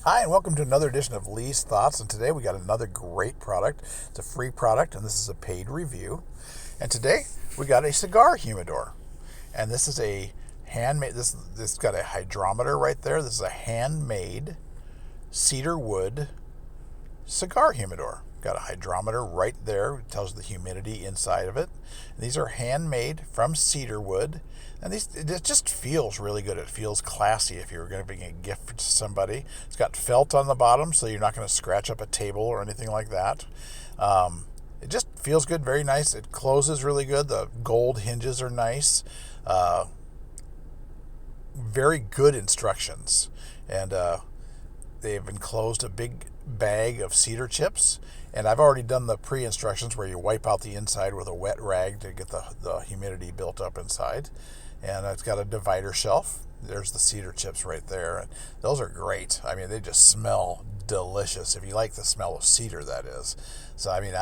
Hi, and welcome to another edition of Lee's Thoughts. And today we got another great product. It's a free product, and this is a paid review. And today we got a cigar humidor, and this is a handmade. This got a hydrometer right there. This is a handmade cedar wood cigar humidor. Got a hydrometer right there. It tells the humidity inside of it. And these are handmade from cedar wood. And it just feels really good. It feels classy if you were going to bring a gift to somebody. It's got felt on the bottom, so you're not going to scratch up a table or anything like that. It just feels good, very nice. It closes really good. The gold hinges are nice. Very good instructions. And they've enclosed a big bag of cedar chips, and I've already done the pre-instructions where you wipe out the inside with a wet rag to get the humidity built up inside. And it's got a divider shelf. There's the cedar chips right there, and those are great. I mean, they just smell delicious. If you like the smell of cedar, that is. So I mean,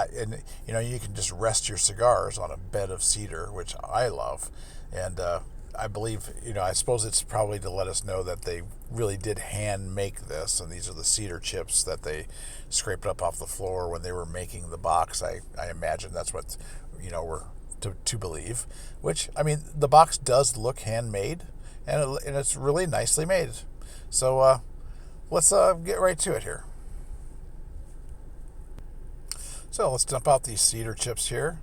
you can just rest your cigars on a bed of cedar, which I love. And I believe, I suppose it's probably to let us know that they really did hand make this, and these are the cedar chips that they scraped up off the floor when they were making the box. I imagine that's what, we're to believe, which, I mean, the box does look handmade, and it's really nicely made. So let's get right to it here. So let's dump out these cedar chips here.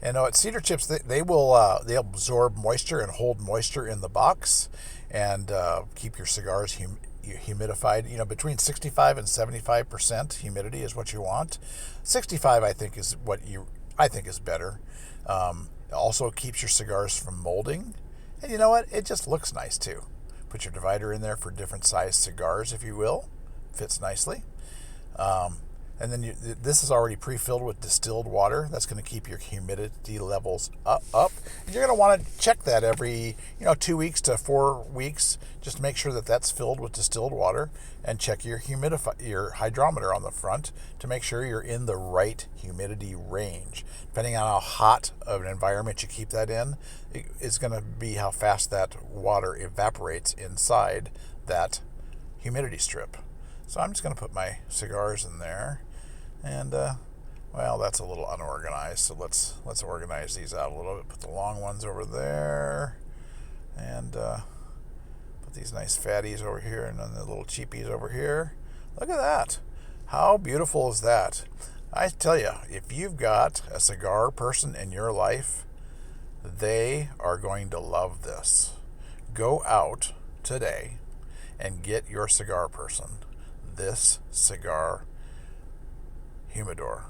And cedar chips, they absorb moisture and hold moisture in the box, and keep your cigars humidified. Between 65 and 75% humidity is what you want. 65, I think is better. It also keeps your cigars from molding, and you know what? It just looks nice too. Put your divider in there for different size cigars, if you will. Fits nicely. Um, and then this is already pre-filled with distilled water. That's going to keep your humidity levels up. And you're going to want to check that every 2 weeks to 4 weeks, just to make sure that that's filled with distilled water, and check your your hydrometer on the front to make sure you're in the right humidity range. Depending on how hot of an environment you keep that in, it's going to be how fast that water evaporates inside that humidity strip. So I'm just going to put my cigars in there. And well, that's a little unorganized, so let's organize these out a little bit. Put the long ones over there, and put these nice fatties over here, and then the little cheapies over here. Look at that. How beautiful is that? I tell you, if you've got a cigar person in your life, they are going to love this. Go out today and get your cigar person this cigar humidor.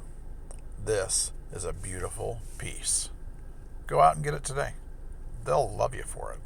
This is a beautiful piece. Go out and get it today. They'll love you for it.